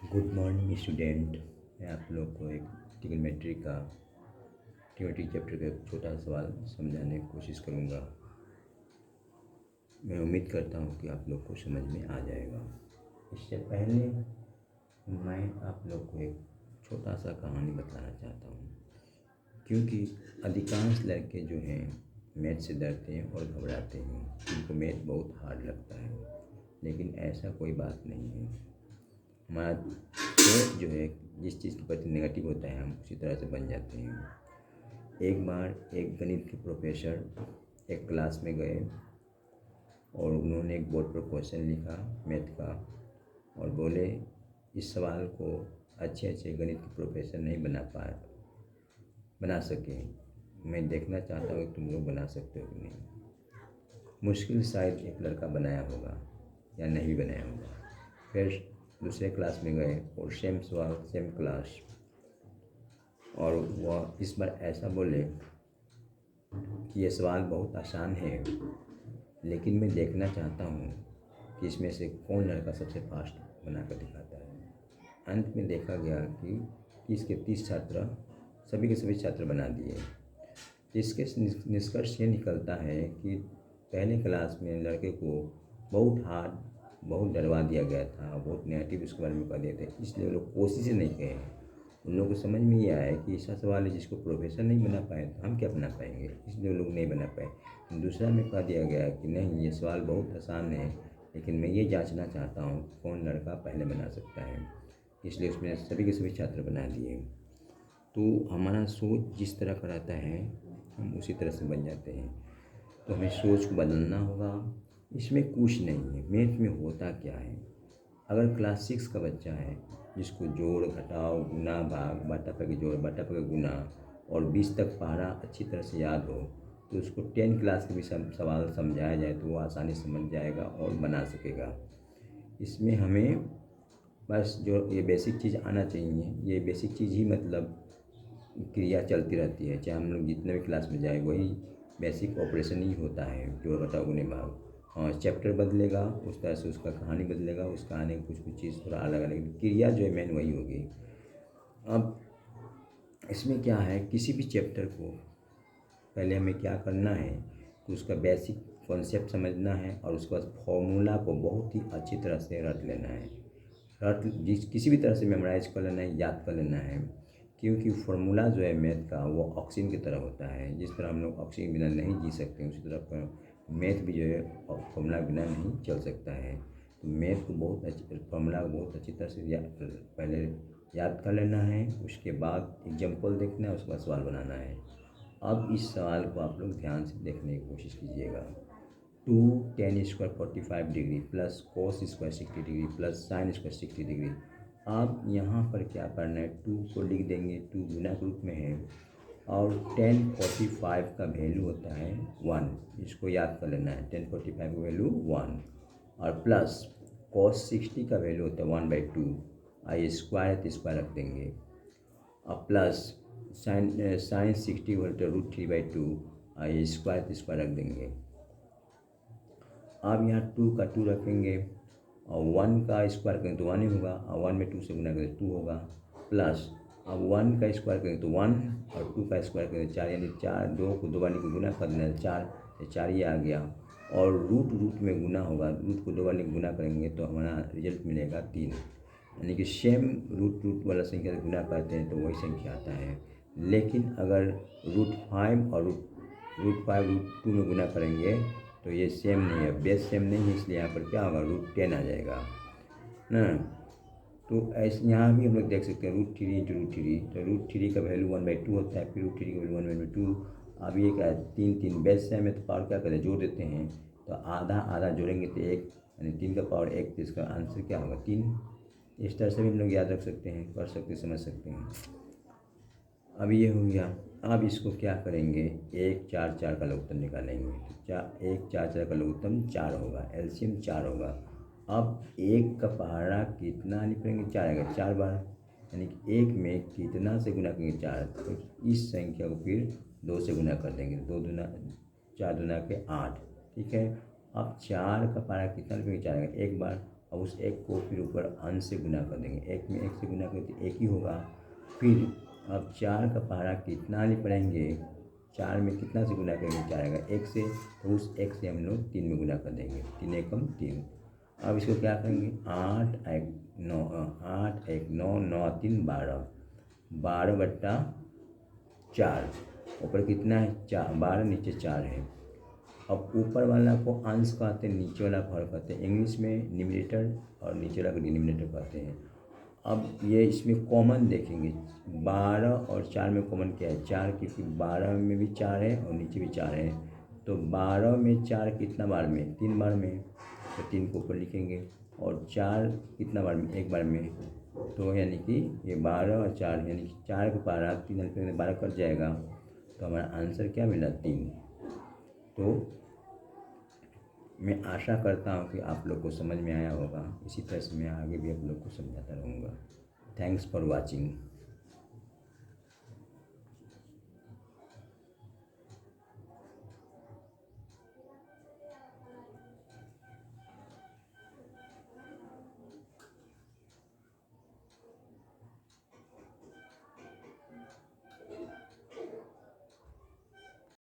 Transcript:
Good morning student. मैं आप लोग को एक ट्रिग्नोमेट्री का ट्रिग्नोमेट्री चैप्टर का एक छोटा सा सवाल समझाने की कोशिश करूँगा। मैं उम्मीद करता हूँ कि आप लोग को समझ में आ जाएगा। इससे पहले मैं आप लोग को एक छोटा सा कहानी बताना चाहता हूँ, क्योंकि अधिकांश लड़के जो हैं मैथ से डरते हैं और घबराते हैं। उनको मैथ बहुत हार्ड लगता है, लेकिन ऐसा कोई बात नहीं है। हमारा सोच जो है जिस चीज़ के प्रति नेगेटिव होता है हम उसी तरह से बन जाते हैं। एक बार एक गणित के प्रोफेसर एक क्लास में गए और उन्होंने एक बोर्ड पर क्वेश्चन लिखा मैथ का और बोले इस सवाल को अच्छे अच्छे गणित के प्रोफेसर नहीं बना सके। मैं देखना चाहता हूँ कि तुम लोग बना सकते हो कि नहीं। मुश्किल शायद एक लड़का बनाया होगा या नहीं बनाया होगा। फिर दूसरे क्लास में गए और सेम सवाल सेम क्लास, और वह इस बार ऐसा बोले कि ये सवाल बहुत आसान है, लेकिन मैं देखना चाहता हूँ कि इसमें से कौन लड़का सबसे फास्ट बना कर दिखाता है। अंत में देखा गया कि 30 के 30 छात्र सभी के सभी छात्र बना दिए। इसके निष्कर्ष ये निकलता है कि पहले क्लास में लड़के को बहुत हार्ड बहुत डरवा दिया गया था, बहुत नेगेटिव उसके बारे में कह दिए थे, इसलिए वो लोग कोशिश नहीं किए हैं। उन लोगों को समझ में ये आया कि ऐसा सवाल है जिसको प्रोफेसर नहीं बना पाए तो हम क्या बना पाएंगे, इसलिए वो लोग नहीं बना पाए। दूसरा में कह दिया गया कि नहीं ये सवाल बहुत आसान है, लेकिन मैं ये जांचना चाहता हूँ कौन लड़का पहले बना सकता है, इसलिए उसमें सभी के सभी छात्र बना दिए। तो हमारा सोच जिस तरह का रहता है हम उसी तरह से बन जाते हैं। तो हमें सोच को बदलना होगा। इसमें कुछ नहीं है। मैथ में होता क्या है, अगर क्लास 6 का बच्चा है जिसको जोड़ घटाव गुना भाग बाटा के जोड़ बाटा के गुना और 20 तक पढ़ा अच्छी तरह से याद हो, तो उसको 10 क्लास के भी सवाल समझाया जाए तो वो आसानी से समझ जाएगा और बना सकेगा। इसमें हमें बस जो ये बेसिक चीज़ आना चाहिए, ये बेसिक चीज़ ही मतलब क्रिया चलती रहती है, चाहे हम लोग जितने भी क्लास में जाए वही बेसिक ऑपरेशन ही होता है, जोड़ घटाव गुणे भाग। हाँ, चैप्टर बदलेगा उस तरह से उसका कहानी बदलेगा, उस कहानी की कुछ कुछ चीज़ थोड़ा अलग अलग, क्रिया जो है मेन वही होगी। अब इसमें क्या है, किसी भी चैप्टर को पहले हमें क्या करना है कि उसका बेसिक कॉन्सेप्ट समझना है और उसके बाद फॉर्मूला को बहुत ही अच्छी तरह से रट लेना है। किसी भी तरह से मेमोराइज कर लेना है, याद कर लेना है, क्योंकि फार्मूला जो है मैथ का वो ऑक्सीजन की तरह होता है। जिस तरह हम लोग ऑक्सीजन बिना नहीं जी सकते, उसी तरह मैथ भी जो है फार्मूला बिना नहीं चल सकता है। तो मैथ को बहुत अच्छी फार्मूला को बहुत अच्छी तरह से पहले याद कर लेना है, उसके बाद एग्जाम्पल देखना है, उसके बाद सवाल बनाना है। अब इस सवाल को आप लोग ध्यान से देखने की कोशिश कीजिएगा। 2 tan square 45 degree plus cos square 60 degree plus sine square 60 degree. आप यहाँ पर क्या करना है, 2 को लिख देंगे, 2 गुना के रूप में है, और tan 45 का वैल्यू होता है 1, इसको याद कर लेना है। tan 45 का वैल्यू 1 और प्लस cos 60 का वैल्यू होता है 1/2, आई स्क्वायर तो स्क्वायर रख देंगे, और प्लस साइन 60 होता है √3/2, आई स्क्वायर तो स्क्वायर रख देंगे। अब यहाँ 2 का 2 रखेंगे और 1 का स्क्वायर करेंगे तो 1 ही होगा, और 1 में 2 से गुना करेंगे 2 होगा, प्लस अब 1 का स्क्वायर करेंगे तो 1 और 2 का स्क्वायर करेंगे 4, यानी 4 2 को 2 बार को गुना कर देना है 4, तो 4 ही आ गया। और रूट में गुना होगा, रूट को 2 बार गुना करेंगे तो हमारा रिजल्ट मिलेगा 3, यानी कि सेम रूट वाला संख्या से गुना करते हैं तो वही संख्या आता है। लेकिन अगर √5 और √5 √2 में गुना करेंगे तो ये सेम नहीं है, बेस सेम नहीं है, इसलिए यहाँ पर क्या होगा √10 आ जाएगा ना। तो ऐसे यहाँ भी हम लोग देख सकते हैं √3 × √3, तो √3 का वैल्यू 1/2 होता है, फिर √3 का वैल्यू 1/2। अब ये क्या है, 3 बेस सेम है तो पावर क्या करें, जोड़ देते हैं, तो आधा आधा जोड़ेंगे तो 1, यानी 3 का पावर 1, तो इसका आंसर क्या होगा 3। इस तरह से भी हम लोग याद रख सकते हैं, कर सकते हैं, समझ सकते हैं। अब ये हो गया। अब इसको क्या करेंगे, 1 4 4 का लघुत्तम निकालेंगे, तो 1 4 4 का लघुत्तम 4 होगा, एलसीएम 4 होगा। अब 1 का पहाड़ा कितना लिखेंगे, 4 आएगा 4 बार, यानी कि 1 में कितना से गुना करेंगे 4, तो इस संख्या को फिर 2 से गुना कर देंगे, 2 दूना 4 दूना के 8, ठीक है। अब 4 का पहाड़ा कितना लिखेंगे, 4 आएगा 1 बार, और उस एक को फिर ऊपर अंश से गुना कर देंगे। एक में एक से गुना करते एक ही होगा। फिर अब 4 का पहाड़ा कितना नहीं पढ़ेंगे, 4 में कितना से गुना करेंगे, 4 आएगा 1 से, तो उस 1 से हम लोग 3 में गुना कर देंगे, 3 एकम 3। अब इसको क्या करेंगे, 8 1 9 8 1 9 9 3 12, 12 बट्टा 4, ऊपर कितना है 4, 12 नीचे 4 है। अब ऊपर वाला को अंश कहते हैं, नीचे वाला को हर कहते हैं। इंग्लिश में न्यूमरेटर और नीचे वाला को डिनोमिनेटर कहते हैं। अब ये इसमें कॉमन देखेंगे, 12 और 4 में कॉमन क्या है, 4, क्योंकि 12 में भी 4 है और नीचे भी 4 है। तो 12 में 4 कितना बार में, 3 बार में, तो 3 को ऊपर लिखेंगे। और 4 कितना बार में, 1 बार में। तो यानी कि ये 12 और 4 यानी कि 4 का पहाड़ा 3 12 कट जाएगा, तो हमारा आंसर क्या मिला, 3। तो मैं आशा करता हूँ कि आप लोग को समझ में आया होगा। इसी तरह से मैं आगे भी आप लोग को समझाता रहूँगा। Thanks for watching.